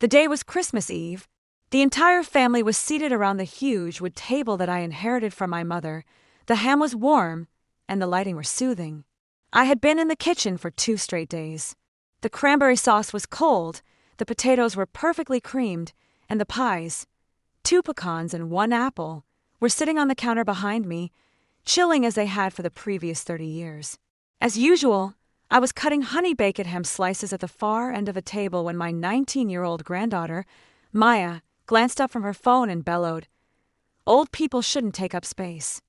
The day was Christmas Eve. The entire family was seated around the huge wood table that I inherited from my mother. The ham was warm, and the lighting was soothing. I had been in the kitchen for 2 straight days. The cranberry sauce was cold, the potatoes were perfectly creamed, and the pies, 2 pecans and 1 apple, were sitting on the counter behind me, chilling as they had for the previous 30 years. As usual, I was cutting honey-baked ham slices at the far end of a table when my 19-year-old granddaughter, Maya, glanced up from her phone and bellowed, "Old people shouldn't take up space."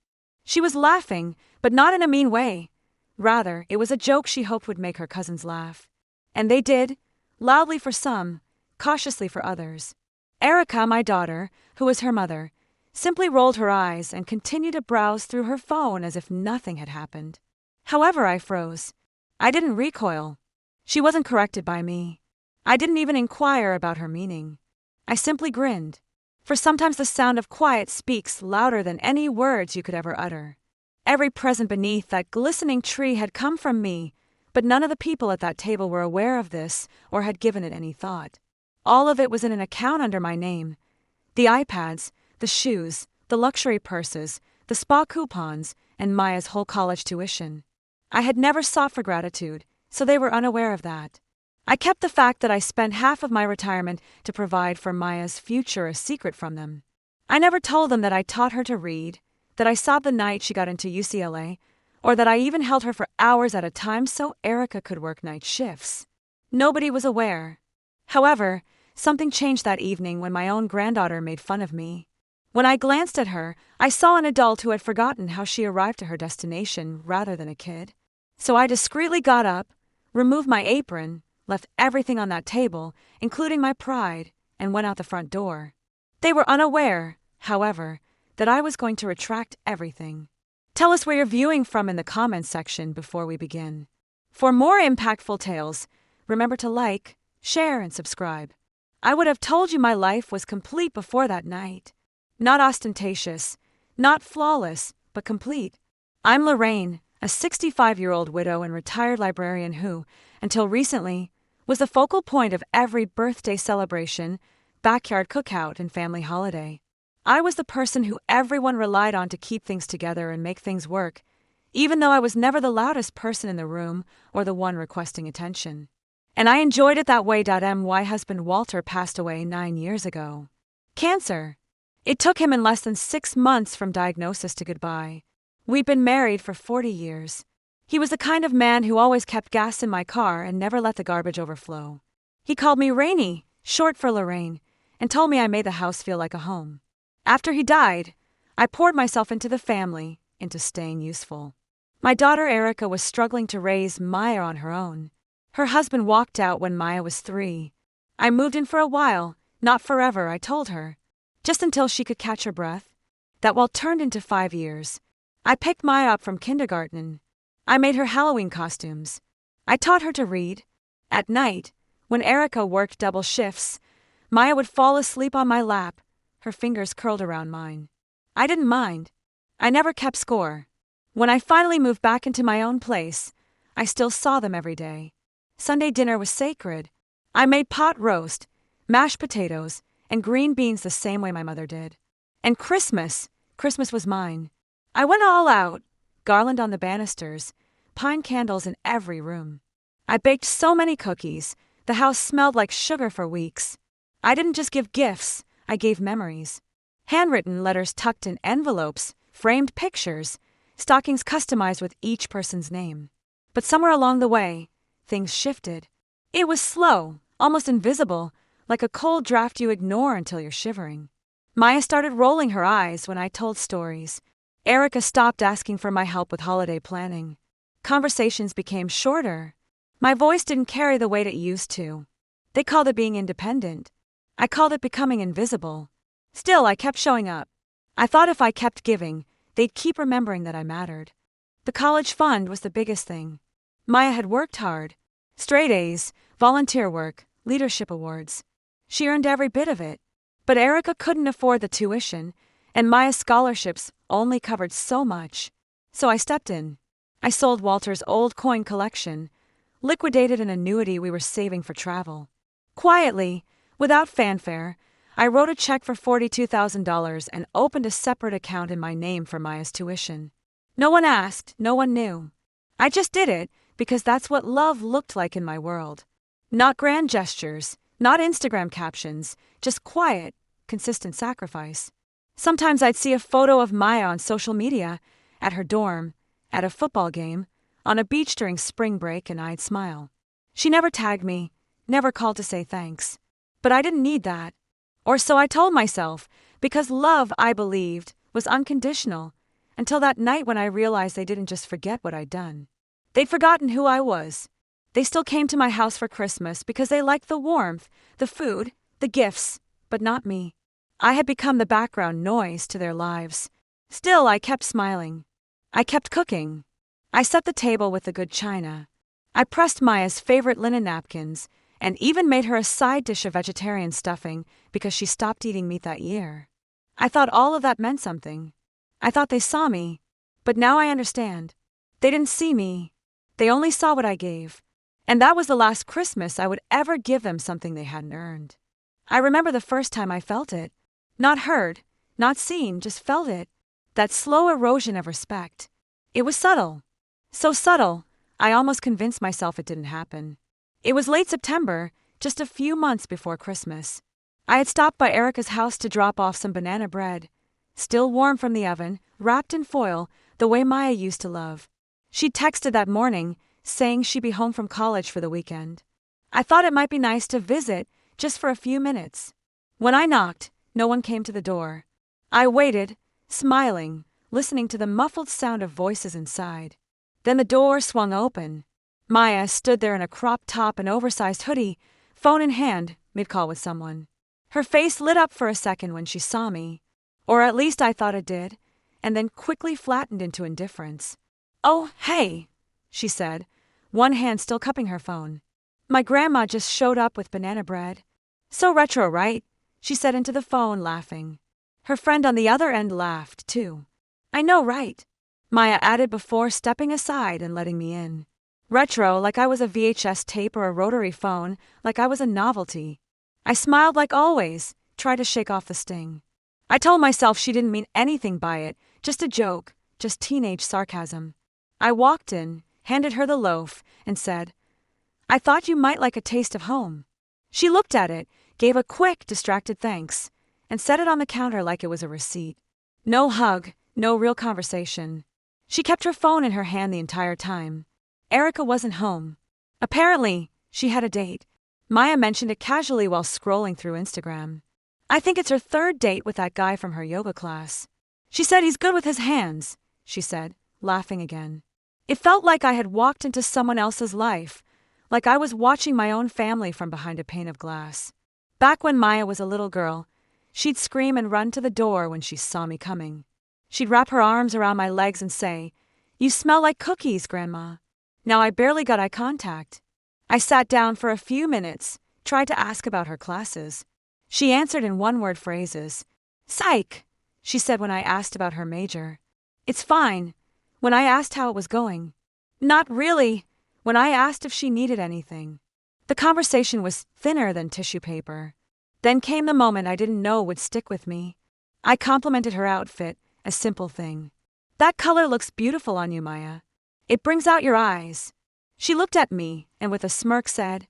She was laughing, but not in a mean way. Rather, it was a joke she hoped would make her cousins laugh. And they did, loudly for some, cautiously for others. Erica, my daughter, who was her mother, simply rolled her eyes and continued to browse through her phone as if nothing had happened. However, I froze. I didn't recoil. She wasn't corrected by me. I didn't even inquire about her meaning. I simply grinned. For sometimes the sound of quiet speaks louder than any words you could ever utter. Every present beneath that glistening tree had come from me, but none of the people at that table were aware of this or had given it any thought. All of it was in an account under my name. The iPads, the shoes, the luxury purses, the spa coupons, and Maya's whole college tuition. I had never sought for gratitude, so they were unaware of that. I kept the fact that I spent half of my retirement to provide for Maya's future a secret from them. I never told them that I taught her to read, that I sobbed the night she got into UCLA, or that I even held her for hours at a time so Erica could work night shifts. Nobody was aware. However, something changed that evening when my own granddaughter made fun of me. When I glanced at her, I saw an adult who had forgotten how she arrived to her destination rather than a kid. So I discreetly got up, removed my apron, left everything on that table, including my pride, and went out the front door. They were unaware, however, that I was going to retract everything. Tell us where you're viewing from in the comments section before we begin. For more impactful tales, remember to like, share, and subscribe. I would have told you my life was complete before that night. Not ostentatious, not flawless, but complete. I'm Lorraine, a 65-year-old widow and retired librarian who, until recently, was the focal point of every birthday celebration, backyard cookout, and family holiday. I was the person who everyone relied on to keep things together and make things work, even though I was never the loudest person in the room or the one requesting attention. And I enjoyed it that way. My husband Walter passed away 9 years ago. Cancer. It took him in less than 6 months from diagnosis to goodbye. We'd been married for 40 years. He was the kind of man who always kept gas in my car and never let the garbage overflow. He called me Rainy, short for Lorraine, and told me I made the house feel like a home. After he died, I poured myself into the family, into staying useful. My daughter Erica was struggling to raise Maya on her own. Her husband walked out when Maya was 3. I moved in for a while, not forever, I told her. Just until she could catch her breath. That while turned into 5 years. I picked Maya up from kindergarten. I made her Halloween costumes. I taught her to read. At night, when Erica worked double shifts, Maya would fall asleep on my lap, her fingers curled around mine. I didn't mind. I never kept score. When I finally moved back into my own place, I still saw them every day. Sunday dinner was sacred. I made pot roast, mashed potatoes, and green beans the same way my mother did. And Christmas was mine. I went all out, garland on the banisters, pine candles in every room. I baked so many cookies, the house smelled like sugar for weeks. I didn't just give gifts, I gave memories. Handwritten letters tucked in envelopes, framed pictures, stockings customized with each person's name. But somewhere along the way, things shifted. It was slow, almost invisible, like a cold draft you ignore until you're shivering. Maya started rolling her eyes when I told stories. Erica stopped asking for my help with holiday planning. Conversations became shorter. My voice didn't carry the weight it used to. They called it being independent. I called it becoming invisible. Still, I kept showing up. I thought if I kept giving, they'd keep remembering that I mattered. The college fund was the biggest thing. Maya had worked hard. Straight A's, volunteer work, leadership awards. She earned every bit of it. But Erica couldn't afford the tuition, and Maya's scholarships only covered so much. So I stepped in. I sold Walter's old coin collection, liquidated an annuity we were saving for travel. Quietly, Without fanfare, I wrote a check for $42,000 and opened a separate account in my name for Maya's tuition. No one asked, no one knew. I just did it because that's what love looked like in my world. Not grand gestures, not Instagram captions, just quiet, consistent sacrifice. Sometimes I'd see a photo of Maya on social media, at her dorm, at a football game, on a beach during spring break, and I'd smile. She never tagged me, never called to say thanks. But I didn't need that. Or so I told myself, because love, I believed, was unconditional, until that night when I realized they didn't just forget what I'd done. They'd forgotten who I was. They still came to my house for Christmas because they liked the warmth, the food, the gifts, but not me. I had become the background noise to their lives. Still, I kept smiling. I kept cooking. I set the table with the good china. I pressed Maya's favorite linen napkins, and even made her a side dish of vegetarian stuffing because she stopped eating meat that year. I thought all of that meant something. I thought they saw me, but now I understand. They didn't see me. They only saw what I gave. And that was the last Christmas I would ever give them something they hadn't earned. I remember the first time I felt it. Not heard, not seen, just felt it. That slow erosion of respect. It was subtle. So subtle, I almost convinced myself it didn't happen. It was late September, just a few months before Christmas. I had stopped by Erica's house to drop off some banana bread, still warm from the oven, wrapped in foil, the way Maya used to love. She'd texted that morning, saying she'd be home from college for the weekend. I thought it might be nice to visit, just for a few minutes. When I knocked, no one came to the door. I waited, smiling, listening to the muffled sound of voices inside. Then the door swung open. Maya stood there in a crop top and oversized hoodie, phone in hand, mid-call with someone. Her face lit up for a second when she saw me, or at least I thought it did, and then quickly flattened into indifference. "Oh, hey," she said, one hand still cupping her phone. "My grandma just showed up with banana bread." "So retro, right?" she said into the phone, laughing. Her friend on the other end laughed, too. "I know, right?" Maya added before stepping aside and letting me in. Retro, like I was a VHS tape or a rotary phone, like I was a novelty. I smiled like always, tried to shake off the sting. I told myself she didn't mean anything by it, just a joke, just teenage sarcasm. I walked in, handed her the loaf, and said, "I thought you might like a taste of home." She looked at it, gave a quick, distracted thanks, and set it on the counter like it was a receipt. No hug, no real conversation. She kept her phone in her hand the entire time. Erica wasn't home. Apparently, she had a date. Maya mentioned it casually while scrolling through Instagram. "I think it's her third date with that guy from her yoga class. She said he's good with his hands," she said, laughing again. It felt like I had walked into someone else's life, like I was watching my own family from behind a pane of glass. Back when Maya was a little girl, she'd scream and run to the door when she saw me coming. She'd wrap her arms around my legs and say, "You smell like cookies, Grandma." Now I barely got eye contact. I sat down for a few minutes, tried to ask about her classes. She answered in one-word phrases. "Psych," she said when I asked about her major. "It's fine," when I asked how it was going. "Not really," when I asked if she needed anything. The conversation was thinner than tissue paper. Then came the moment I didn't know would stick with me. I complimented her outfit, a simple thing. "That color looks beautiful on you, Maya. It brings out your eyes." She looked at me and with a smirk said,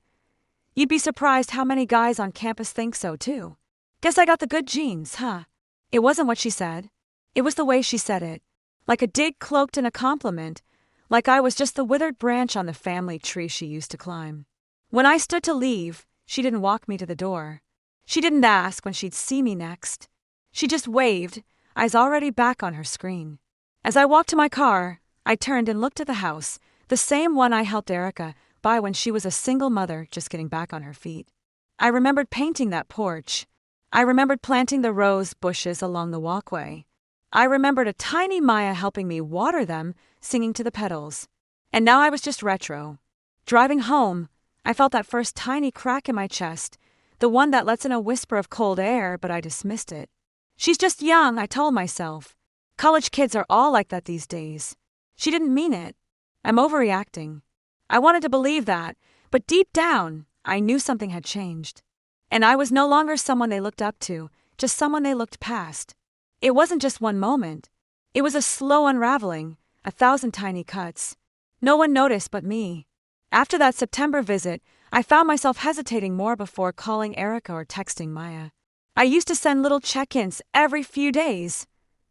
"You'd be surprised how many guys on campus think so, too. Guess I got the good genes, huh?" It wasn't what she said. It was the way she said it. Like a dig cloaked in a compliment, like I was just the withered branch on the family tree she used to climb. When I stood to leave, she didn't walk me to the door. She didn't ask when she'd see me next. She just waved, eyes already back on her screen. As I walked to my car, I turned and looked at the house, the same one I helped Erica buy when she was a single mother just getting back on her feet. I remembered painting that porch. I remembered planting the rose bushes along the walkway. I remembered a tiny Maya helping me water them, singing to the petals. And now I was just retro. Driving home, I felt that first tiny crack in my chest, the one that lets in a whisper of cold air, but I dismissed it. She's just young, I told myself. College kids are all like that these days. She didn't mean it. I'm overreacting. I wanted to believe that, but deep down, I knew something had changed. And I was no longer someone they looked up to, just someone they looked past. It wasn't just one moment. It was a slow unraveling, 1,000 tiny cuts. No one noticed but me. After that September visit, I found myself hesitating more before calling Erica or texting Maya. I used to send little check-ins every few days.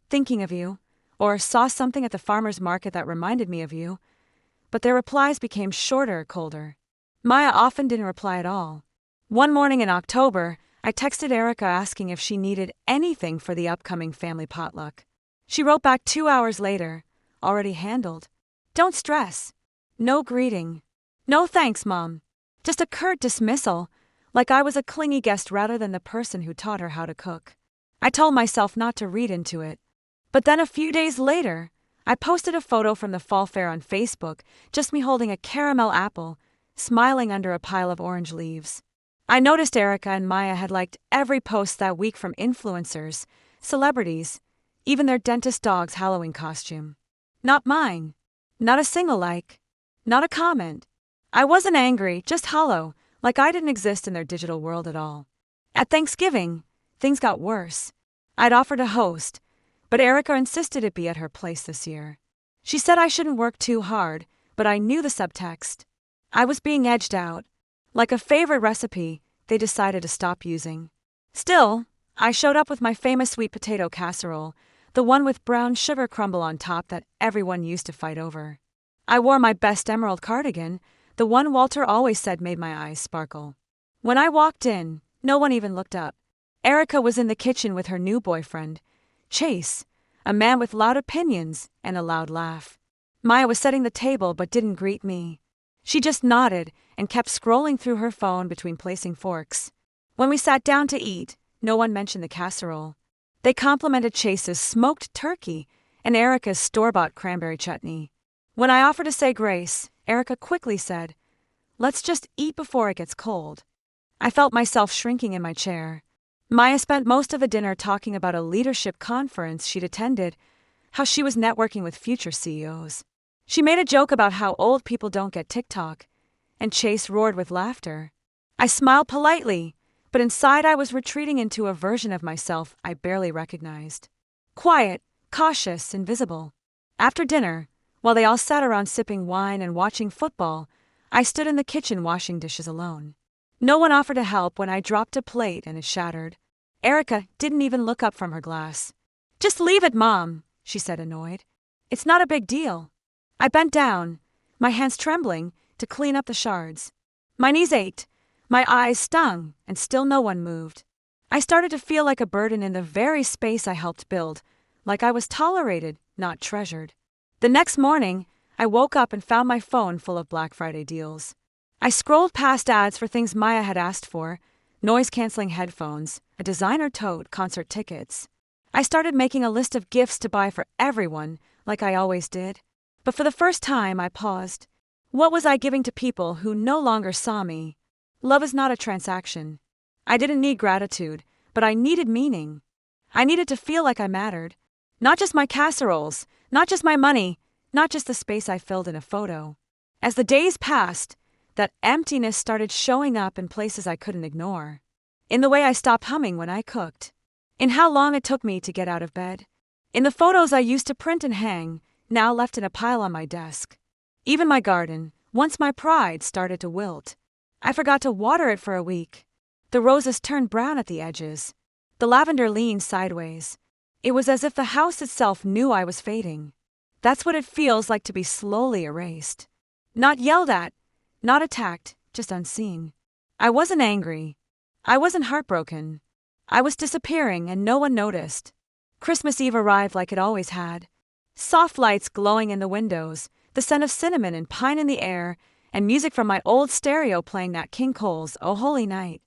Thinking of you, or saw something at the farmer's market that reminded me of you. But their replies became shorter, colder. Maya often didn't reply at all. One morning in October, I texted Erica asking if she needed anything for the upcoming family potluck. She wrote back 2 hours later, already handled. Don't stress. No greeting. No thanks, Mom. Just a curt dismissal, like I was a clingy guest rather than the person who taught her how to cook. I told myself not to read into it. But then a few days later, I posted a photo from the fall fair on Facebook, just me holding a caramel apple, smiling under a pile of orange leaves. I noticed Erica and Maya had liked every post that week from influencers, celebrities, even their dentist dog's Halloween costume. Not mine. Not a single like. Not a comment. I wasn't angry, just hollow, like I didn't exist in their digital world at all. At Thanksgiving, things got worse. I'd offered to host, but Erica insisted it be at her place this year. She said I shouldn't work too hard, but I knew the subtext. I was being edged out. Like a favorite recipe, they decided to stop using. Still, I showed up with my famous sweet potato casserole, the one with brown sugar crumble on top that everyone used to fight over. I wore my best emerald cardigan, the one Walter always said made my eyes sparkle. When I walked in, no one even looked up. Erica was in the kitchen with her new boyfriend, Chase, a man with loud opinions and a loud laugh. Maya was setting the table but didn't greet me. She just nodded and kept scrolling through her phone between placing forks. When we sat down to eat, no one mentioned the casserole. They complimented Chase's smoked turkey and Erica's store-bought cranberry chutney. When I offered to say grace, Erica quickly said, "Let's just eat before it gets cold." I felt myself shrinking in my chair. Maya spent most of the dinner talking about a leadership conference she'd attended, how she was networking with future CEOs. She made a joke about how old people don't get TikTok, and Chase roared with laughter. I smiled politely, but inside I was retreating into a version of myself I barely recognized. Quiet, cautious, invisible. After dinner, while they all sat around sipping wine and watching football, I stood in the kitchen washing dishes alone. No one offered to help when I dropped a plate and it shattered. Erica didn't even look up from her glass. "Just leave it, Mom," she said, annoyed. "It's not a big deal." I bent down, my hands trembling, to clean up the shards. My knees ached, my eyes stung, and still no one moved. I started to feel like a burden in the very space I helped build, like I was tolerated, not treasured. The next morning, I woke up and found my phone full of Black Friday deals. I scrolled past ads for things Maya had asked for, noise-canceling headphones, a designer tote, concert tickets. I started making a list of gifts to buy for everyone, like I always did. But for the first time, I paused. What was I giving to people who no longer saw me? Love is not a transaction. I didn't need gratitude, but I needed meaning. I needed to feel like I mattered. Not just my casseroles, not just my money, not just the space I filled in a photo. As the days passed, that emptiness started showing up in places I couldn't ignore. In the way I stopped humming when I cooked. In how long it took me to get out of bed. In the photos I used to print and hang, now left in a pile on my desk. Even my garden, once my pride, started to wilt. I forgot to water it for a week. The roses turned brown at the edges. The lavender leaned sideways. It was as if the house itself knew I was fading. That's what it feels like to be slowly erased. Not yelled at, not attacked, just unseen. I wasn't angry. I wasn't heartbroken. I was disappearing and no one noticed. Christmas Eve arrived like it always had. Soft lights glowing in the windows, the scent of cinnamon and pine in the air, and music from my old stereo playing Nat King Cole's "Oh Holy Night."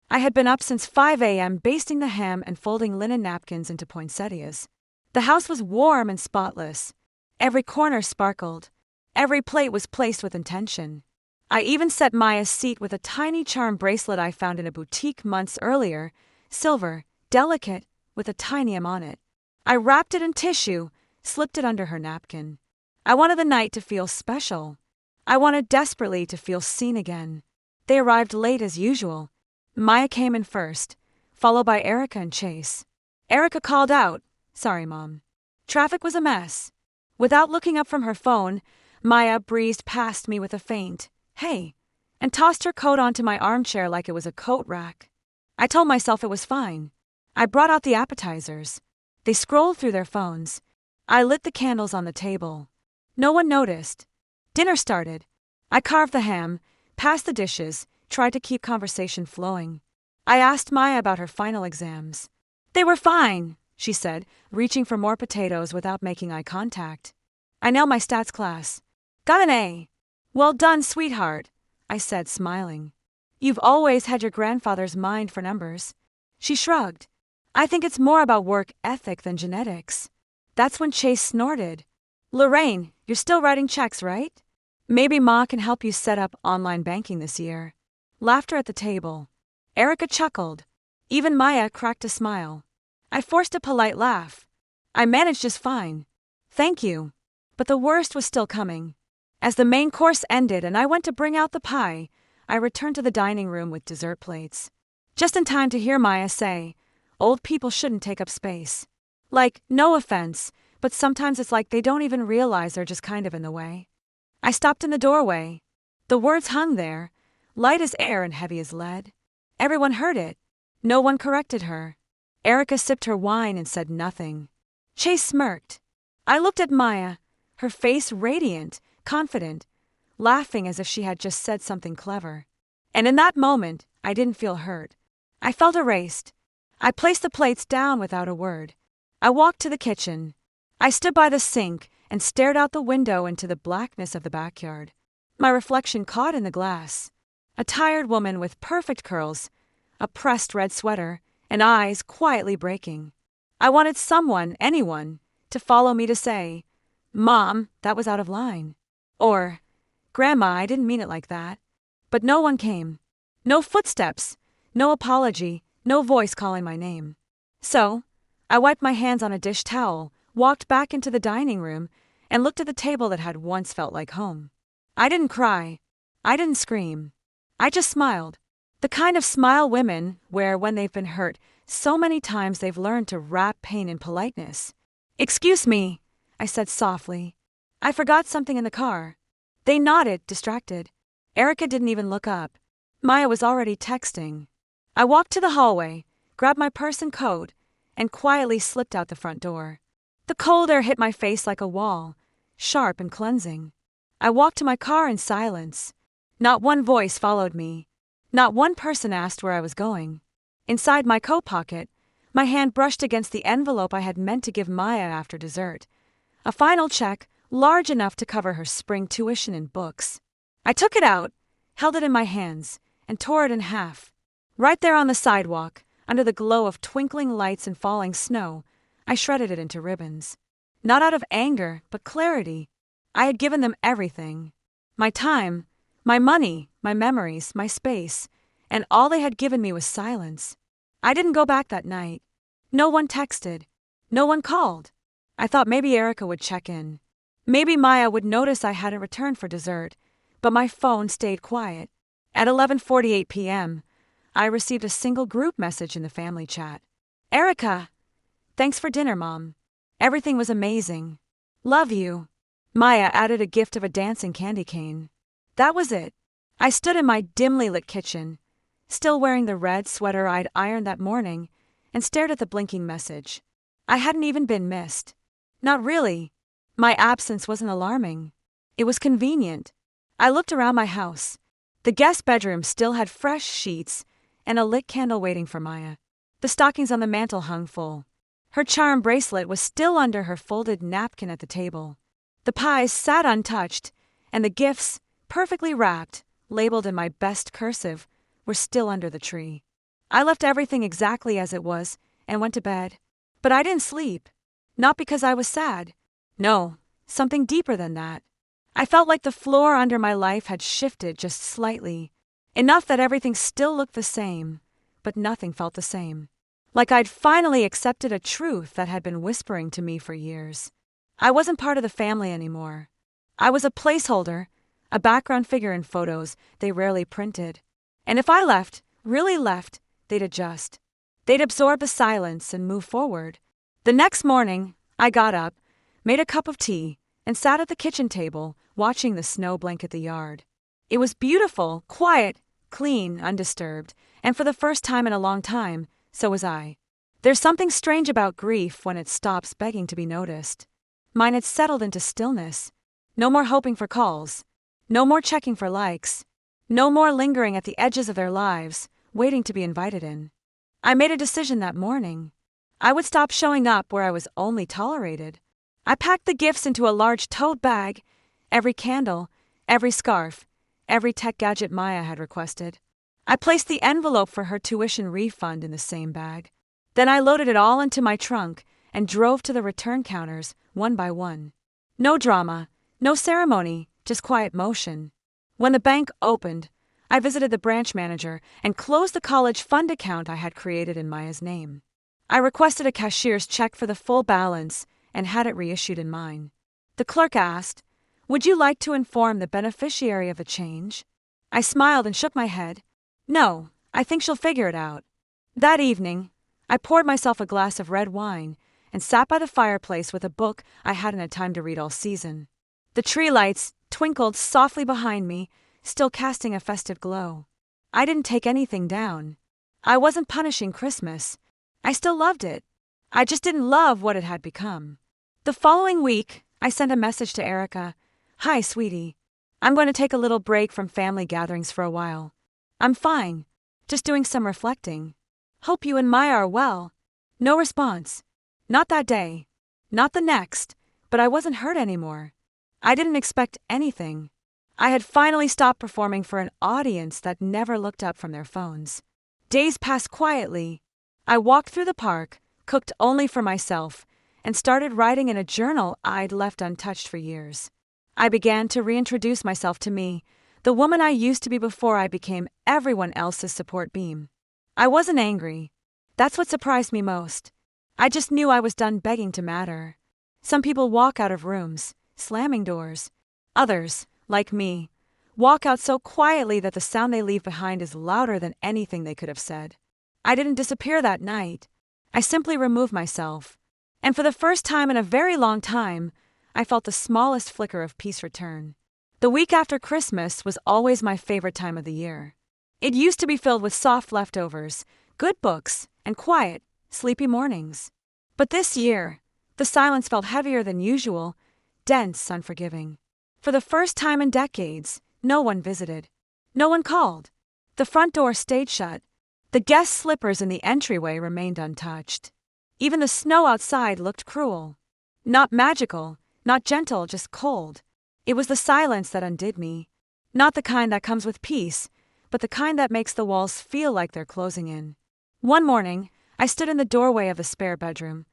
I had been up since 5 a.m. basting the ham and folding linen napkins into poinsettias. The house was warm and spotless. Every corner sparkled. Every plate was placed with intention. I even set Maya's seat with a tiny charm bracelet I found in a boutique months earlier, silver, delicate, with a tiny M on it. I wrapped it in tissue, slipped it under her napkin. I wanted the night to feel special. I wanted desperately to feel seen again. They arrived late as usual. Maya came in first, followed by Erica and Chase. Erica called out, "Sorry, Mom. Traffic was a mess." Without looking up from her phone, Maya breezed past me with a faint, "Hey," and tossed her coat onto my armchair like it was a coat rack. I told myself it was fine. I brought out the appetizers. They scrolled through their phones. I lit the candles on the table. No one noticed. Dinner started. I carved the ham, passed the dishes, tried to keep conversation flowing. I asked Maya about her final exams. "They were fine," she said, reaching for more potatoes without making eye contact. I nailed my stats class. "Got an A." "Well done, sweetheart," I said, smiling. "You've always had your grandfather's mind for numbers." She shrugged. "I think it's more about work ethic than genetics." That's when Chase snorted. "Lorraine, you're still writing checks, right? Maybe Ma can help you set up online banking this year." Laughter at the table. Erica chuckled. Even Maya cracked a smile. I forced a polite laugh. "I managed just fine. Thank you." But the worst was still coming. As the main course ended and I went to bring out the pie, I returned to the dining room with dessert plates. Just in time to hear Maya say, "Old people shouldn't take up space." Like, no offense, but sometimes it's like they don't even realize they're just kind of in the way. I stopped in the doorway. The words hung there, light as air and heavy as lead. Everyone heard it. No one corrected her. Erica sipped her wine and said nothing. Chase smirked. I looked at Maya, her face radiant, confident, laughing as if she had just said something clever. And in that moment, I didn't feel hurt. I felt erased. I placed the plates down without a word. I walked to the kitchen. I stood by the sink and stared out the window into the blackness of the backyard. My reflection caught in the glass. A tired woman with perfect curls, a pressed red sweater, and eyes quietly breaking. I wanted someone, anyone, to follow me to say, "Mom, that was out of line." Or, "Grandma, I didn't mean it like that." But no one came. No footsteps, no apology, no voice calling my name. So, I wiped my hands on a dish towel, walked back into the dining room, and looked at the table that had once felt like home. I didn't cry. I didn't scream. I just smiled. The kind of smile women wear when they've been hurt so many times they've learned to wrap pain in politeness. "Excuse me," I said softly. "I forgot something in the car." They nodded, distracted. Erica didn't even look up. Maya was already texting. I walked to the hallway, grabbed my purse and coat, and quietly slipped out the front door. The cold air hit my face like a wall, sharp and cleansing. I walked to my car in silence. Not one voice followed me. Not one person asked where I was going. Inside my coat pocket, my hand brushed against the envelope I had meant to give Maya after dessert. A final check, large enough to cover her spring tuition and books. I took it out, held it in my hands, and tore it in half. Right there on the sidewalk, under the glow of twinkling lights and falling snow, I shredded it into ribbons. Not out of anger, but clarity. I had given them everything. My time, my money, my memories, my space, and all they had given me was silence. I didn't go back that night. No one texted. No one called. I thought maybe Erica would check in. Maybe Maya would notice I hadn't returned for dessert, but my phone stayed quiet. At 11:48 p.m., I received a single group message in the family chat. "Erica, thanks for dinner, Mom. Everything was amazing. Love you." Maya added a gift of a dancing candy cane. That was it. I stood in my dimly lit kitchen, still wearing the red sweater I'd ironed that morning, and stared at the blinking message. I hadn't even been missed. Not really. My absence wasn't alarming. It was convenient. I looked around my house. The guest bedroom still had fresh sheets and a lit candle waiting for Maya. The stockings on the mantel hung full. Her charm bracelet was still under her folded napkin at the table. The pies sat untouched, and the gifts, perfectly wrapped, labeled in my best cursive, were still under the tree. I left everything exactly as it was and went to bed. But I didn't sleep. Not because I was sad. No, something deeper than that. I felt like the floor under my life had shifted just slightly. Enough that everything still looked the same, but nothing felt the same. Like I'd finally accepted a truth that had been whispering to me for years. I wasn't part of the family anymore. I was a placeholder, a background figure in photos they rarely printed. And if I left, really left, they'd adjust. They'd absorb the silence and move forward. The next morning, I got up, made a cup of tea, and sat at the kitchen table, watching the snow blanket the yard. It was beautiful, quiet, clean, undisturbed, and for the first time in a long time, so was I. There's something strange about grief when it stops begging to be noticed. Mine had settled into stillness. No more hoping for calls. No more checking for likes. No more lingering at the edges of their lives, waiting to be invited in. I made a decision that morning. I would stop showing up where I was only tolerated. I packed the gifts into a large tote bag, every candle, every scarf, every tech gadget Maya had requested. I placed the envelope for her tuition refund in the same bag. Then I loaded it all into my trunk and drove to the return counters, one by one. No drama, no ceremony, just quiet motion. When the bank opened, I visited the branch manager and closed the college fund account I had created in Maya's name. I requested a cashier's check for the full balance and had it reissued in mine. The clerk asked, "Would you like to inform the beneficiary of the change?" I smiled and shook my head. "No, I think she'll figure it out." That evening, I poured myself a glass of red wine and sat by the fireplace with a book I hadn't had time to read all season. The tree lights twinkled softly behind me, still casting a festive glow. I didn't take anything down. I wasn't punishing Christmas. I still loved it. I just didn't love what it had become. The following week, I sent a message to Erica. "Hi, sweetie. I'm going to take a little break from family gatherings for a while. I'm fine. Just doing some reflecting. Hope you and Maya are well." No response. Not that day. Not the next. But I wasn't hurt anymore. I didn't expect anything. I had finally stopped performing for an audience that never looked up from their phones. Days passed quietly. I walked through the park, cooked only for myself, and started writing in a journal I'd left untouched for years. I began to reintroduce myself to me, the woman I used to be before I became everyone else's support beam. I wasn't angry. That's what surprised me most. I just knew I was done begging to matter. Some people walk out of rooms, slamming doors. Others, like me, walk out so quietly that the sound they leave behind is louder than anything they could have said. I didn't disappear that night. I simply removed myself. And for the first time in a very long time, I felt the smallest flicker of peace return. The week after Christmas was always my favorite time of the year. It used to be filled with soft leftovers, good books, and quiet, sleepy mornings. But this year, the silence felt heavier than usual, dense, unforgiving. For the first time in decades, no one visited. No one called. The front door stayed shut. The guest slippers in the entryway remained untouched. Even the snow outside looked cruel. Not magical, not gentle, just cold. It was the silence that undid me. Not the kind that comes with peace, but the kind that makes the walls feel like they're closing in. One morning, I stood in the doorway of the spare bedroom,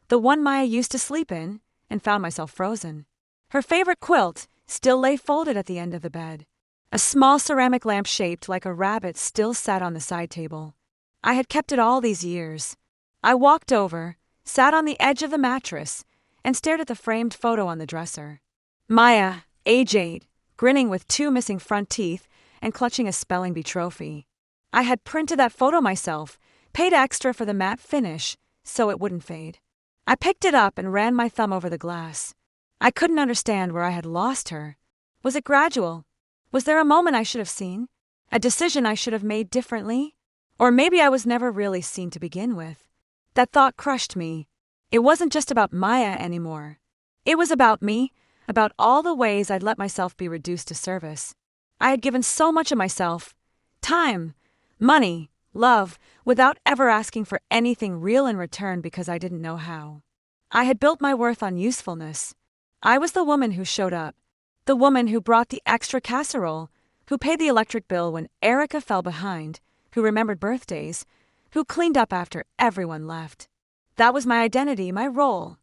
the one Maya used to sleep in, and found myself frozen. Her favorite quilt still lay folded at the end of the bed. A small ceramic lamp shaped like a rabbit still sat on the side table. I had kept it all these years. I walked over, sat on the edge of the mattress, and stared at the framed photo on the dresser. Maya, age 8, grinning with 2 missing front teeth and clutching a spelling bee trophy. I had printed that photo myself, paid extra for the matte finish so it wouldn't fade. I picked it up and ran my thumb over the glass. I couldn't understand where I had lost her. Was it gradual? Was there a moment I should have seen? A decision I should have made differently? Or maybe I was never really seen to begin with. That thought crushed me. It wasn't just about Maya anymore. It was about me, about all the ways I'd let myself be reduced to service. I had given so much of myself, time, money, love, without ever asking for anything real in return because I didn't know how. I had built my worth on usefulness. I was the woman who showed up, the woman who brought the extra casserole, who paid the electric bill when Erica fell behind, who remembered birthdays, who cleaned up after everyone left. That was my identity, my role.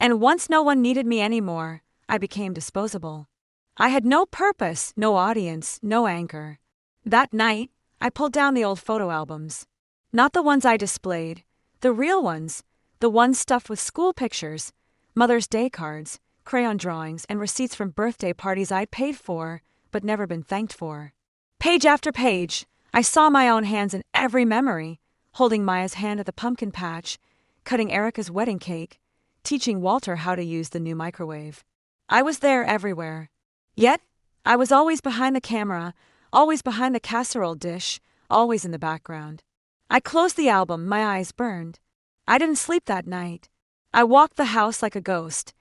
And once no one needed me anymore, I became disposable. I had no purpose, no audience, no anchor. That night, I pulled down the old photo albums. Not the ones I displayed, the real ones, the ones stuffed with school pictures, Mother's Day cards, crayon drawings, and receipts from birthday parties I'd paid for, but never been thanked for. Page after page, I saw my own hands in every memory, holding Maya's hand at the pumpkin patch, cutting Erica's wedding cake, teaching Walter how to use the new microwave. I was there everywhere. Yet, I was always behind the camera, always behind the casserole dish, always in the background. I closed the album, my eyes burned. I didn't sleep that night. I walked the house like a ghost,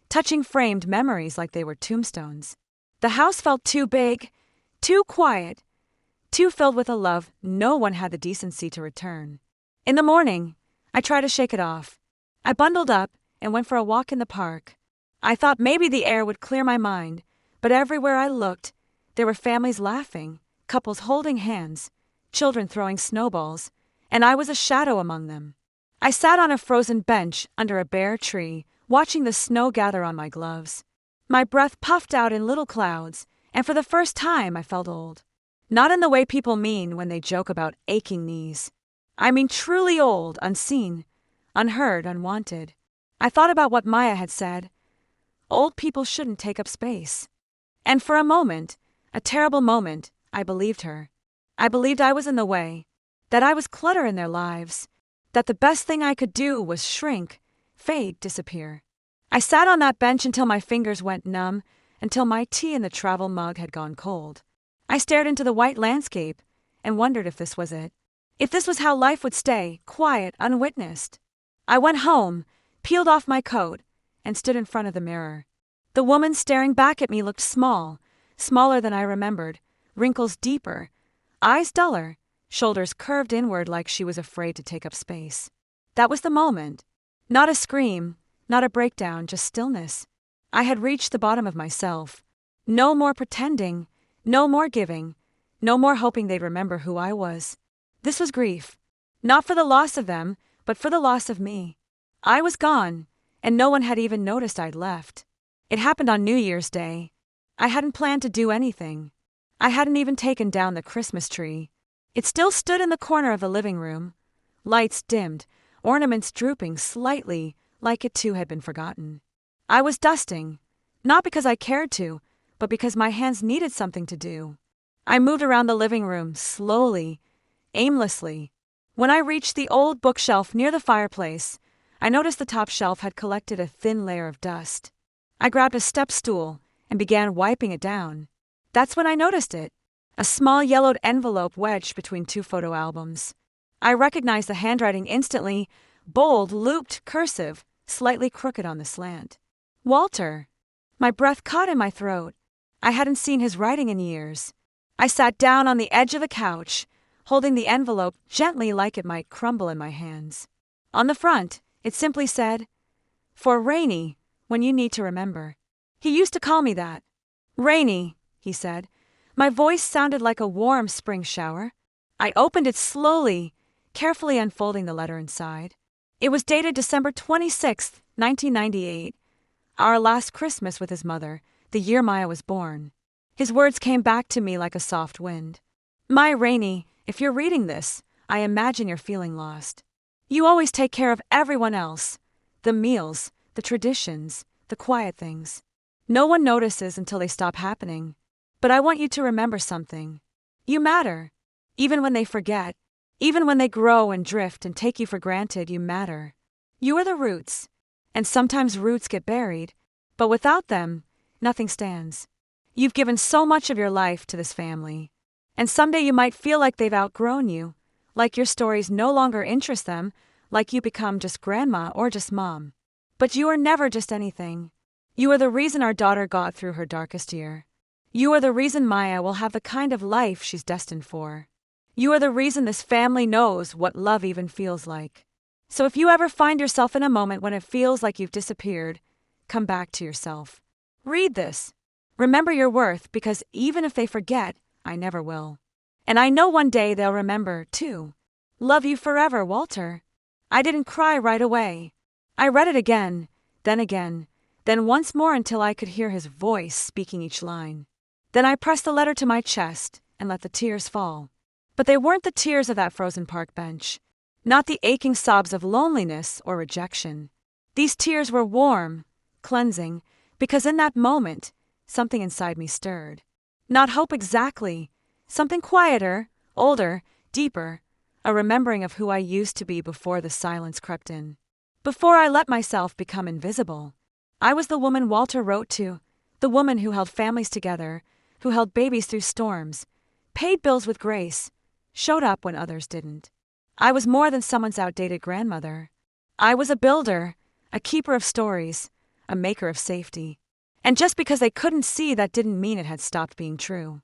touching framed memories like they were tombstones. The house felt too big, too quiet, too filled with a love no one had the decency to return. In the morning, I tried to shake it off. I bundled up and went for a walk in the park. I thought maybe the air would clear my mind, but everywhere I looked, there were families laughing, couples holding hands, children throwing snowballs, and I was a shadow among them. I sat on a frozen bench under a bare tree, watching the snow gather on my gloves. My breath puffed out in little clouds, and for the first time I felt old. Not in the way people mean when they joke about aching knees. I mean truly old, unseen, unheard, unwanted. I thought about what Maya had said. Old people shouldn't take up space. And for a moment, a terrible moment, I believed her. I believed I was in the way, that I was clutter in their lives, that the best thing I could do was shrink, fade, disappear. I sat on that bench until my fingers went numb, until my tea in the travel mug had gone cold. I stared into the white landscape and wondered if this was it. If this was how life would stay, quiet, unwitnessed. I went home, peeled off my coat, and stood in front of the mirror. The woman staring back at me looked small, smaller than I remembered, wrinkles deeper, eyes duller, shoulders curved inward like she was afraid to take up space. That was the moment. Not a scream, not a breakdown, just stillness. I had reached the bottom of myself. No more pretending, no more giving, no more hoping they'd remember who I was. This was grief. Not for the loss of them, but for the loss of me. I was gone, and no one had even noticed I'd left. It happened on New Year's Day. I hadn't planned to do anything. I hadn't even taken down the Christmas tree. It still stood in the corner of the living room. Lights dimmed, ornaments drooping slightly, like it too had been forgotten. I was dusting, not because I cared to, but because my hands needed something to do. I moved around the living room, slowly, aimlessly. When I reached the old bookshelf near the fireplace, I noticed the top shelf had collected a thin layer of dust. I grabbed a step stool and began wiping it down. That's when I noticed it, a small yellowed envelope wedged between two photo albums. I recognized the handwriting instantly, bold, looped, cursive, slightly crooked on the slant. Walter. My breath caught in my throat. I hadn't seen his writing in years. I sat down on the edge of the couch, holding the envelope gently like it might crumble in my hands. On the front, it simply said, "For Rainy, when you need to remember." He used to call me that. "Rainy," he said. My voice sounded like a warm spring shower. I opened it slowly, carefully unfolding the letter inside. It was dated December 26th, 1998, our last Christmas with his mother, the year Maya was born. His words came back to me like a soft wind. "My Rainy, if you're reading this, I imagine you're feeling lost. You always take care of everyone else. The meals, the traditions, the quiet things. No one notices until they stop happening. But I want you to remember something. You matter. Even when they forget, even when they grow and drift and take you for granted, you matter. You are the roots. And sometimes roots get buried, but without them, nothing stands. You've given so much of your life to this family. And someday you might feel like they've outgrown you, like your stories no longer interest them, like you become just grandma or just mom. But you are never just anything. You are the reason our daughter got through her darkest year. You are the reason Maya will have the kind of life she's destined for. You are the reason this family knows what love even feels like. So if you ever find yourself in a moment when it feels like you've disappeared, come back to yourself. Read this. Remember your worth, because even if they forget, I never will. And I know one day they'll remember, too. Love you forever, Walter." I didn't cry right away. I read it again, then once more until I could hear his voice speaking each line. Then I pressed the letter to my chest and let the tears fall. But they weren't the tears of that frozen park bench, not the aching sobs of loneliness or rejection. These tears were warm, cleansing, because in that moment, something inside me stirred. Not hope exactly, something quieter, Older, deeper, a remembering of who I used to be before the silence crept in. Before I let myself become invisible. I was the woman Walter wrote to, the woman who held families together, who held babies through storms, paid bills with grace, showed up when others didn't. I was more than someone's outdated grandmother. I was a builder, a keeper of stories, a maker of safety. And just because they couldn't see, that didn't mean it had stopped being true.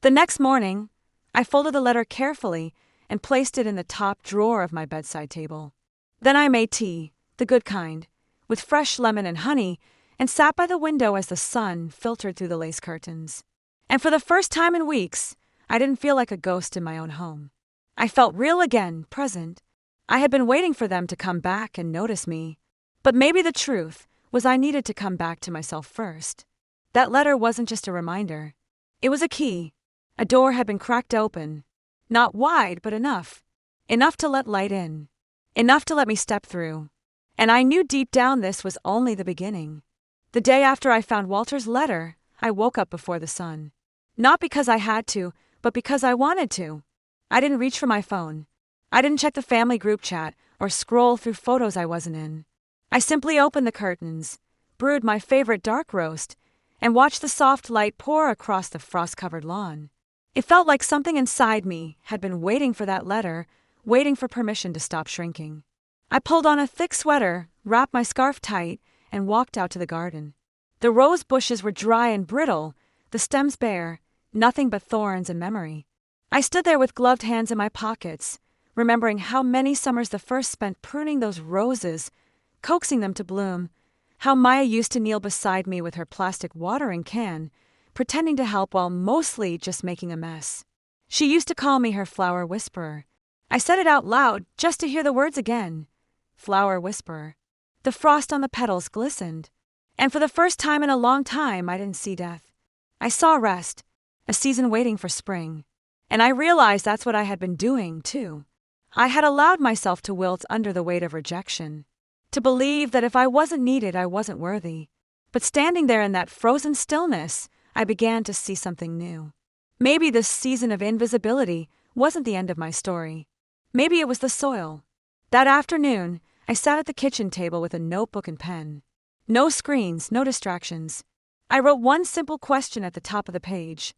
The next morning, I folded the letter carefully and placed it in the top drawer of my bedside table. Then I made tea, the good kind, with fresh lemon and honey, and sat by the window as the sun filtered through the lace curtains. And for the first time in weeks, I didn't feel like a ghost in my own home. I felt real again, present. I had been waiting for them to come back and notice me. But maybe the truth was I needed to come back to myself first. That letter wasn't just a reminder. It was a key. A door had been cracked open. Not wide, but enough. Enough to let light in. Enough to let me step through. And I knew deep down this was only the beginning. The day after I found Walter's letter, I woke up before the sun. Not because I had to, but because I wanted to. I didn't reach for my phone. I didn't check the family group chat or scroll through photos I wasn't in. I simply opened the curtains, brewed my favorite dark roast, and watched the soft light pour across the frost-covered lawn. It felt like something inside me had been waiting for that letter, waiting for permission to stop shrinking. I pulled on a thick sweater, wrapped my scarf tight, and walked out to the garden. The rose bushes were dry and brittle, the stems bare, nothing but thorns and memory. I stood there with gloved hands in my pockets, remembering how many summers the first spent pruning those roses, coaxing them to bloom, how Maya used to kneel beside me with her plastic watering can, pretending to help while mostly just making a mess. She used to call me her flower whisperer. I said it out loud just to hear the words again. Flower whisperer. The frost on the petals glistened. And for the first time in a long time, I didn't see death. I saw rest, a season waiting for spring. And I realized that's what I had been doing, too. I had allowed myself to wilt under the weight of rejection. To believe that if I wasn't needed, I wasn't worthy. But standing there in that frozen stillness, I began to see something new. Maybe this season of invisibility wasn't the end of my story. Maybe it was the soil. That afternoon, I sat at the kitchen table with a notebook and pen. No screens, no distractions. I wrote one simple question at the top of the page.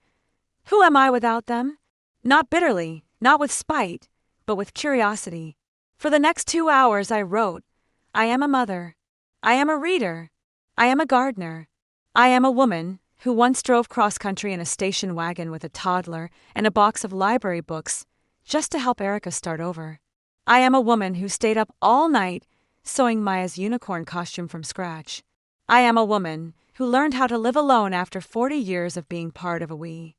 Who am I without them? Not bitterly, not with spite, but with curiosity. For the next 2 hours I wrote, I am a mother. I am a reader. I am a gardener. I am a woman who once drove cross-country in a station wagon with a toddler and a box of library books just to help Erica start over. I am a woman who stayed up all night sewing Maya's unicorn costume from scratch. I am a woman who learned how to live alone after 40 years of being part of a we.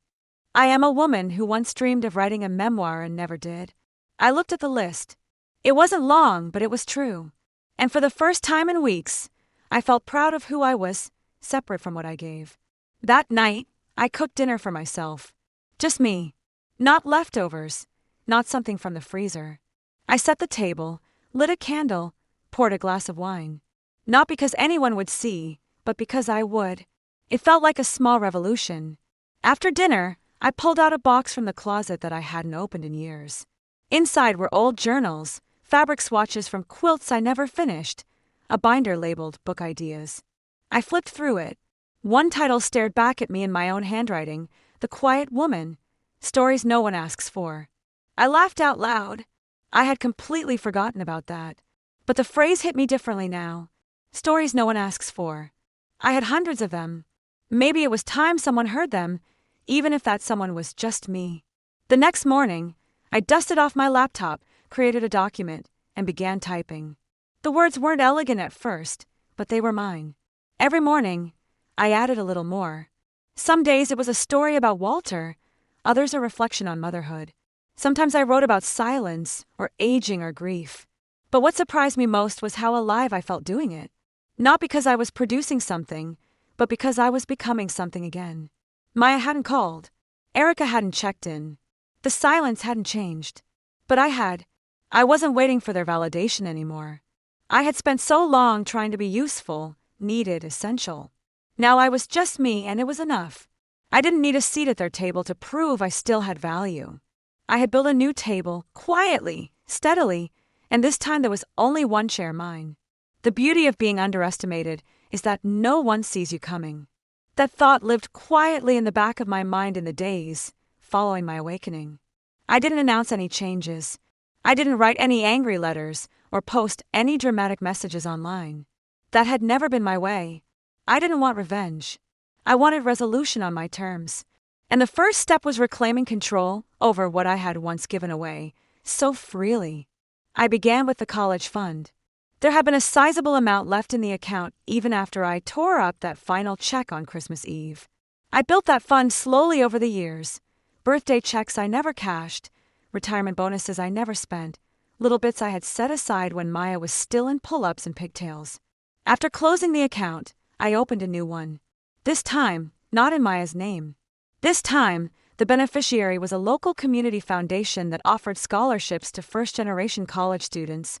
I am a woman who once dreamed of writing a memoir and never did. I looked at the list. It wasn't long, but it was true. And for the first time in weeks, I felt proud of who I was, separate from what I gave. That night, I cooked dinner for myself. Just me. Not leftovers. Not something from the freezer. I set the table, lit a candle, poured a glass of wine. Not because anyone would see, but because I would. It felt like a small revolution. After dinner, I pulled out a box from the closet that I hadn't opened in years. Inside were old journals, fabric swatches from quilts I never finished, a binder labeled Book Ideas. I flipped through it. One title stared back at me in my own handwriting, The Quiet Woman, Stories No One Asks For. I laughed out loud. I had completely forgotten about that. But the phrase hit me differently now. Stories no one asks for. I had hundreds of them. Maybe it was time someone heard them, even if that someone was just me. The next morning, I dusted off my laptop, created a document, and began typing. The words weren't elegant at first, but they were mine. Every morning, I added a little more. Some days it was a story about Walter, others a reflection on motherhood. Sometimes I wrote about silence, or aging, or grief. But what surprised me most was how alive I felt doing it. Not because I was producing something, but because I was becoming something again. Maya hadn't called. Erica hadn't checked in. The silence hadn't changed. But I had. I wasn't waiting for their validation anymore. I had spent so long trying to be useful, needed, essential. Now I was just me, and it was enough. I didn't need a seat at their table to prove I still had value. I had built a new table, quietly, steadily, and this time there was only one chair, mine. The beauty of being underestimated is that no one sees you coming. That thought lived quietly in the back of my mind in the days following my awakening. I didn't announce any changes. I didn't write any angry letters or post any dramatic messages online. That had never been my way. I didn't want revenge. I wanted resolution on my terms. And the first step was reclaiming control over what I had once given away so freely. I began with the college fund. There had been a sizable amount left in the account even after I tore up that final check on Christmas Eve. I built that fund slowly over the years. Birthday checks I never cashed, retirement bonuses I never spent, little bits I had set aside when Maya was still in pull-ups and pigtails. After closing the account, I opened a new one. This time, not in Maya's name. This time, the beneficiary was a local community foundation that offered scholarships to first-generation college students,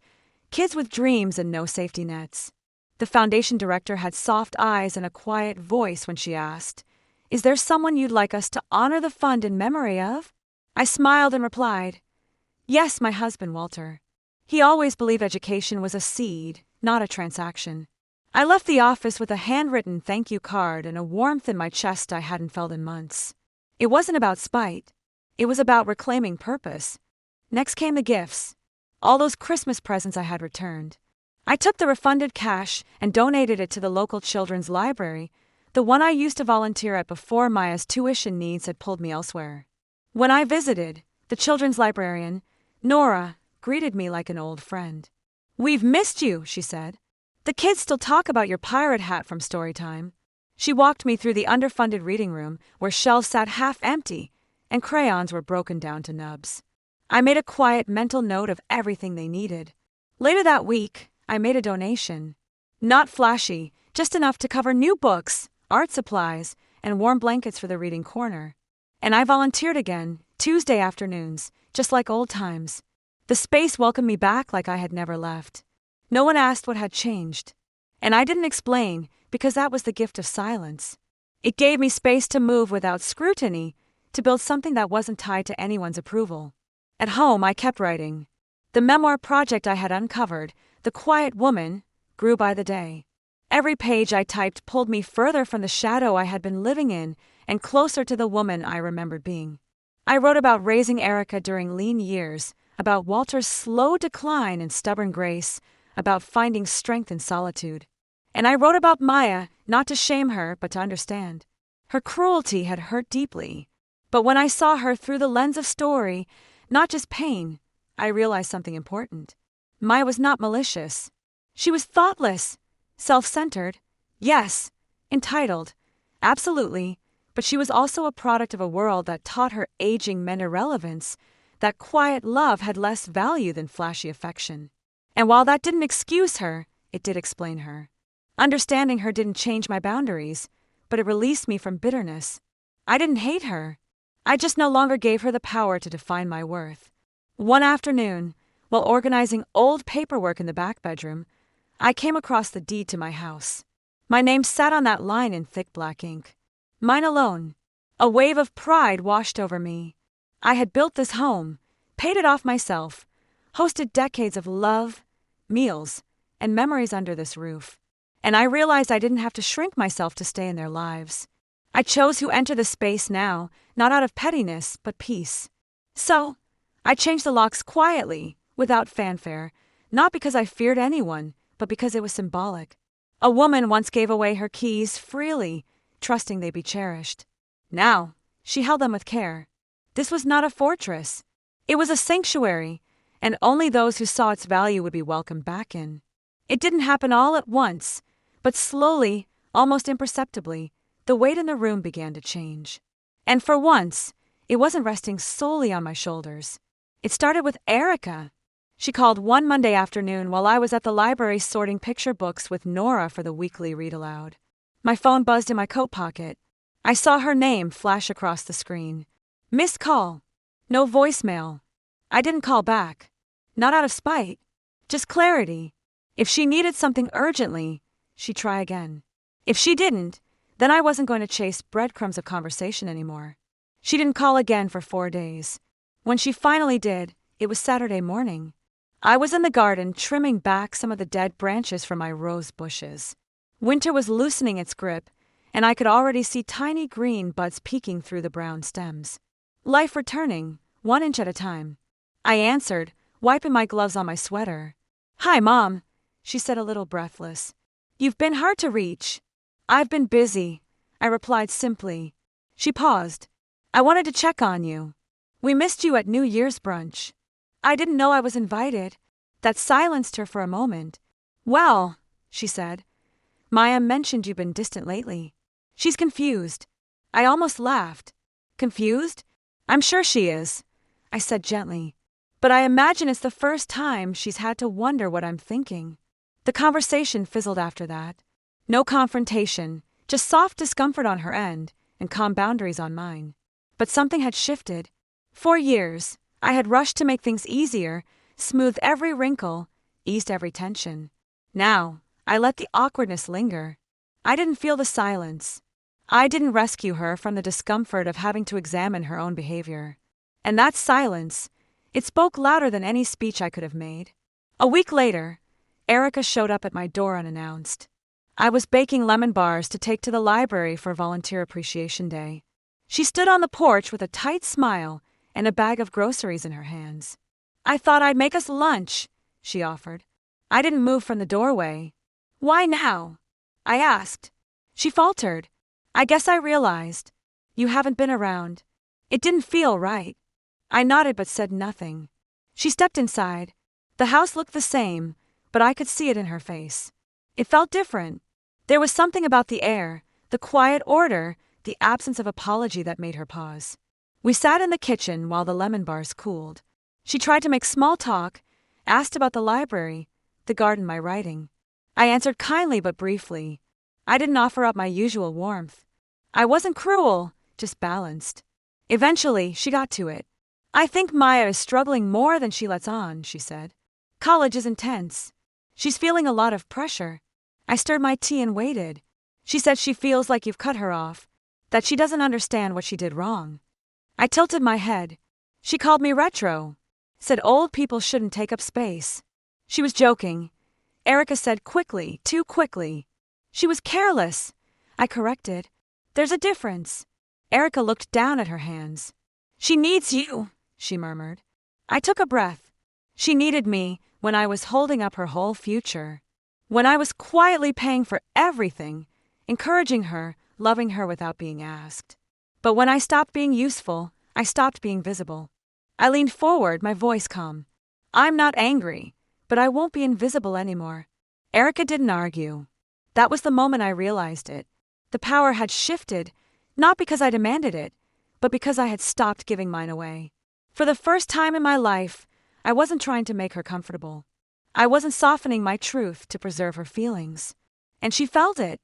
kids with dreams and no safety nets. The foundation director had soft eyes and a quiet voice when she asked, "Is there someone you'd like us to honor the fund in memory of?" I smiled and replied, "Yes, my husband, Walter. He always believed education was a seed, not a transaction." I left the office with a handwritten thank you card and a warmth in my chest I hadn't felt in months. It wasn't about spite. It was about reclaiming purpose. Next came the gifts. All those Christmas presents I had returned. I took the refunded cash and donated it to the local children's library, the one I used to volunteer at before Maya's tuition needs had pulled me elsewhere. When I visited, the children's librarian, Nora, greeted me like an old friend. "We've missed you," she said. "The kids still talk about your pirate hat from story time." She walked me through the underfunded reading room where shelves sat half empty and crayons were broken down to nubs. I made a quiet mental note of everything they needed. Later that week, I made a donation. Not flashy, just enough to cover new books, art supplies, and warm blankets for the reading corner. And I volunteered again, Tuesday afternoons, just like old times. The space welcomed me back like I had never left. No one asked what had changed. And I didn't explain, because that was the gift of silence. It gave me space to move without scrutiny, to build something that wasn't tied to anyone's approval. At home, I kept writing. The memoir project I had uncovered, The Quiet Woman, grew by the day. Every page I typed pulled me further from the shadow I had been living in and closer to the woman I remembered being. I wrote about raising AITA during lean years, about Walter's slow decline and stubborn grace, about finding strength in solitude. And I wrote about Maya, not to shame her, but to understand. Her cruelty had hurt deeply. But when I saw her through the lens of story, not just pain, I realized something important. Maya was not malicious. She was thoughtless, self-centered, yes, entitled, absolutely, but she was also a product of a world that taught her aging men irrelevance, that quiet love had less value than flashy affection. And while that didn't excuse her, it did explain her. Understanding her didn't change my boundaries, but it released me from bitterness. I didn't hate her. I just no longer gave her the power to define my worth. One afternoon, while organizing old paperwork in the back bedroom, I came across the deed to my house. My name sat on that line in thick black ink. Mine alone. A wave of pride washed over me. I had built this home, paid it off myself, hosted decades of love, meals, and memories under this roof. And I realized I didn't have to shrink myself to stay in their lives. I chose who enter the space now, not out of pettiness, but peace. So, I changed the locks quietly, without fanfare, not because I feared anyone, but because it was symbolic. A woman once gave away her keys freely, trusting they'd be cherished. Now, she held them with care. This was not a fortress. It was a sanctuary, and only those who saw its value would be welcomed back in. It didn't happen all at once, but slowly, almost imperceptibly, the weight in the room began to change. And for once, it wasn't resting solely on my shoulders. It started with Erica. She called one Monday afternoon while I was at the library sorting picture books with Nora for the weekly read-aloud. My phone buzzed in my coat pocket. I saw her name flash across the screen. Missed call. No voicemail. I didn't call back. Not out of spite. Just clarity. If she needed something urgently, she'd try again. If she didn't, then I wasn't going to chase breadcrumbs of conversation anymore. She didn't call again for 4 days. When she finally did, it was Saturday morning. I was in the garden trimming back some of the dead branches from my rose bushes. Winter was loosening its grip, and I could already see tiny green buds peeking through the brown stems. Life returning, 1 inch at a time. I answered, wiping my gloves on my sweater. "Hi, Mom," she said, a little breathless. "You've been hard to reach." "I've been busy," I replied simply. She paused. "I wanted to check on you. We missed you at New Year's brunch." I didn't know I was invited. That silenced her for a moment. "Well," she said, "Maya mentioned you've been distant lately. She's confused." I almost laughed. "Confused? I'm sure she is," I said gently. "But I imagine it's the first time she's had to wonder what I'm thinking." The conversation fizzled after that. No confrontation, just soft discomfort on her end and calm boundaries on mine. But something had shifted. For years, I had rushed to make things easier, smoothed every wrinkle, eased every tension. Now, I let the awkwardness linger. I didn't feel the silence. I didn't rescue her from the discomfort of having to examine her own behavior. And that silence, it spoke louder than any speech I could have made. A week later, Erica showed up at my door unannounced. I was baking lemon bars to take to the library for Volunteer Appreciation Day. She stood on the porch with a tight smile and a bag of groceries in her hands. "I thought I'd make us lunch," she offered. I didn't move from the doorway. "Why now?" I asked. She faltered. "I guess I realized. You haven't been around. It didn't feel right." I nodded but said nothing. She stepped inside. The house looked the same, but I could see it in her face. It felt different. There was something about the air, the quiet order, the absence of apology that made her pause. We sat in the kitchen while the lemon bars cooled. She tried to make small talk, asked about the library, the garden, my writing. I answered kindly but briefly. I didn't offer up my usual warmth. I wasn't cruel, just balanced. Eventually, she got to it. "I think Maya is struggling more than she lets on," she said. "College is intense. She's feeling a lot of pressure." I stirred my tea and waited. She said she feels like you've cut her off, that she doesn't understand what she did wrong. I tilted my head. She called me retro, said old people shouldn't take up space. She was joking. Erica said quickly, too quickly. "She was careless," I corrected. "There's a difference." Erica looked down at her hands. "She needs you," she murmured. I took a breath. She needed me when I was holding up her whole future. When I was quietly paying for everything, encouraging her, loving her without being asked. But when I stopped being useful, I stopped being visible. I leaned forward, my voice calm. "I'm not angry, but I won't be invisible anymore." Erica didn't argue. That was the moment I realized it. The power had shifted, not because I demanded it, but because I had stopped giving mine away. For the first time in my life, I wasn't trying to make her comfortable. I wasn't softening my truth to preserve her feelings. And she felt it.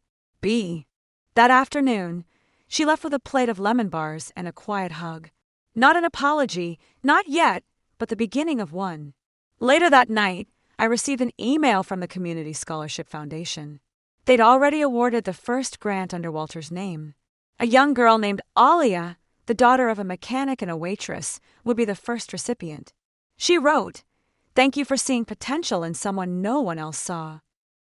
That afternoon, she left with a plate of lemon bars and a quiet hug. Not an apology, not yet, but the beginning of one. Later that night, I received an email from the Community Scholarship Foundation. They'd already awarded the first grant under Walter's name. A young girl named Alia, the daughter of a mechanic and a waitress, would be the first recipient. She wrote, "Thank you for seeing potential in someone no one else saw."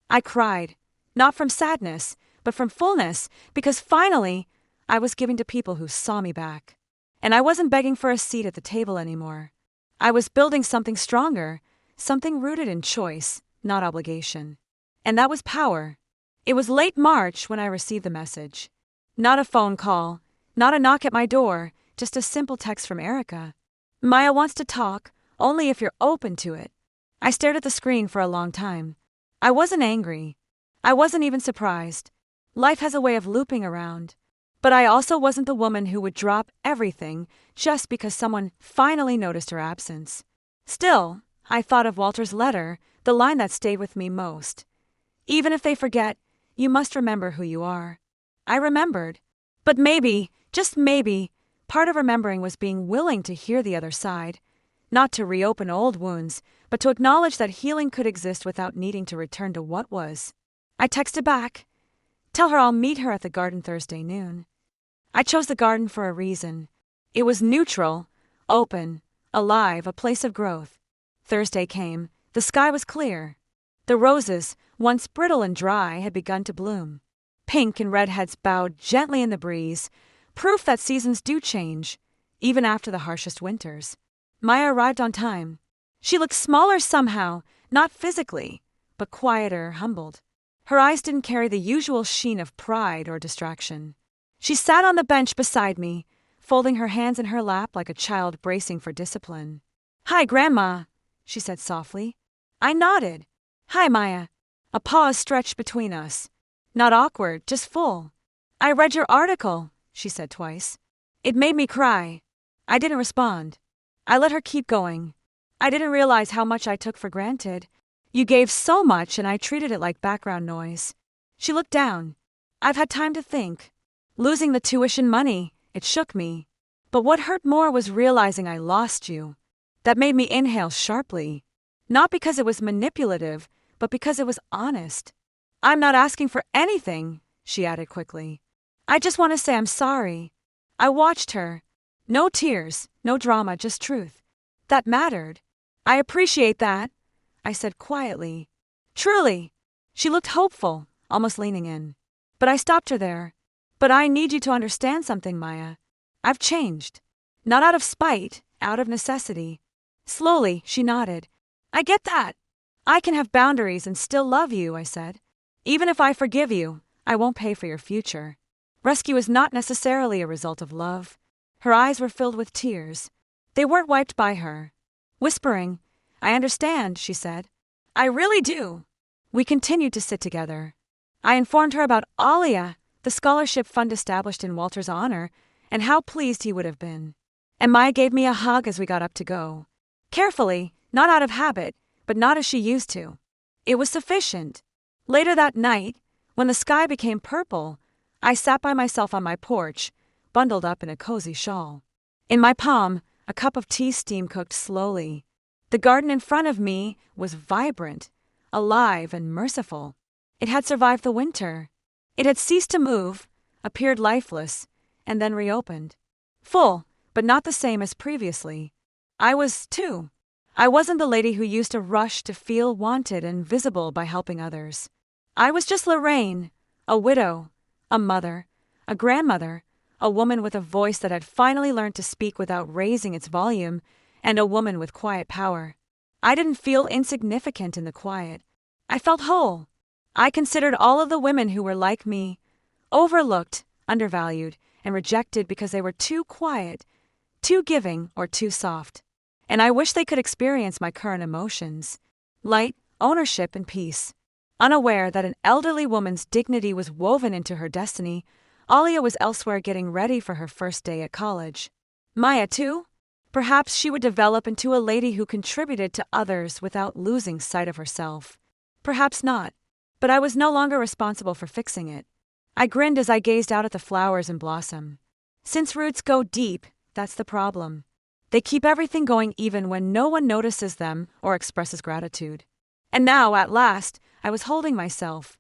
I cried, not from sadness, but from fullness, because finally, I was giving to people who saw me back. And I wasn't begging for a seat at the table anymore. I was building something stronger, something rooted in choice, not obligation. And that was power. It was late March when I received the message. Not a phone call, not a knock at my door, just a simple text from Erica. "Maya wants to talk, only if you're open to it." I stared at the screen for a long time. I wasn't angry. I wasn't even surprised. Life has a way of looping around. But I also wasn't the woman who would drop everything just because someone finally noticed her absence. Still, I thought of Walter's letter, the line that stayed with me most. "Even if they forget, you must remember who you are." I remembered. But maybe, just maybe, part of remembering was being willing to hear the other side. Not to reopen old wounds, but to acknowledge that healing could exist without needing to return to what was. I texted back. "Tell her I'll meet her at the garden Thursday noon." I chose the garden for a reason. It was neutral, open, alive, a place of growth. Thursday came. The sky was clear. The roses, once brittle and dry, had begun to bloom. Pink and red heads bowed gently in the breeze, proof that seasons do change, even after the harshest winters. Maya arrived on time. She looked smaller somehow, not physically, but quieter, humbled. Her eyes didn't carry the usual sheen of pride or distraction. She sat on the bench beside me, folding her hands in her lap like a child bracing for discipline. "Hi, Grandma," she said softly. I nodded. "Hi, Maya." A pause stretched between us. Not awkward, just full. "I read your article," she said twice. "It made me cry." I didn't respond. I let her keep going. "I didn't realize how much I took for granted. You gave so much and I treated it like background noise." She looked down. "I've had time to think. Losing the tuition money, it shook me. But what hurt more was realizing I lost you. That made me inhale sharply. Not because it was manipulative, but because it was honest. I'm not asking for anything," she added quickly. "I just want to say I'm sorry." I watched her. No tears, no drama, just truth. That mattered. "I appreciate that," I said quietly. "Truly." She looked hopeful, almost leaning in. But I stopped her there. "But I need you to understand something, Maya. I've changed. Not out of spite, out of necessity." Slowly, she nodded. "I get that. I can have boundaries and still love you," I said. "Even if I forgive you, I won't pay for your future." Rescue is not necessarily a result of love. Her eyes were filled with tears. They weren't wiped by her. Whispering, "I understand," she said. "I really do." We continued to sit together. I informed her about AITA, the scholarship fund established in Walter's honor, and how pleased he would have been. And Maya gave me a hug as we got up to go. Carefully, not out of habit, but not as she used to. It was sufficient. Later that night, when the sky became purple, I sat by myself on my porch, bundled up in a cozy shawl. In my palm, a cup of tea steam cooked slowly. The garden in front of me was vibrant, alive and merciful. It had survived the winter. It had ceased to move, appeared lifeless, and then reopened. Full, but not the same as previously. I was, too. I wasn't the lady who used to rush to feel wanted and visible by helping others. I was just Lorraine, a widow, a mother, a grandmother, a woman with a voice that had finally learned to speak without raising its volume, and a woman with quiet power. I didn't feel insignificant in the quiet. I felt whole. I considered all of the women who were like me, overlooked, undervalued, and rejected because they were too quiet, too giving, or too soft. And I wish they could experience my current emotions. Light, ownership, and peace. Unaware that an elderly woman's dignity was woven into her destiny, Alia was elsewhere getting ready for her first day at college. Maya, too? Perhaps she would develop into a lady who contributed to others without losing sight of herself. Perhaps not. But I was no longer responsible for fixing it. I grinned as I gazed out at the flowers in blossom. Since roots go deep, that's the problem. They keep everything going even when no one notices them or expresses gratitude. And now, at last, I was holding myself.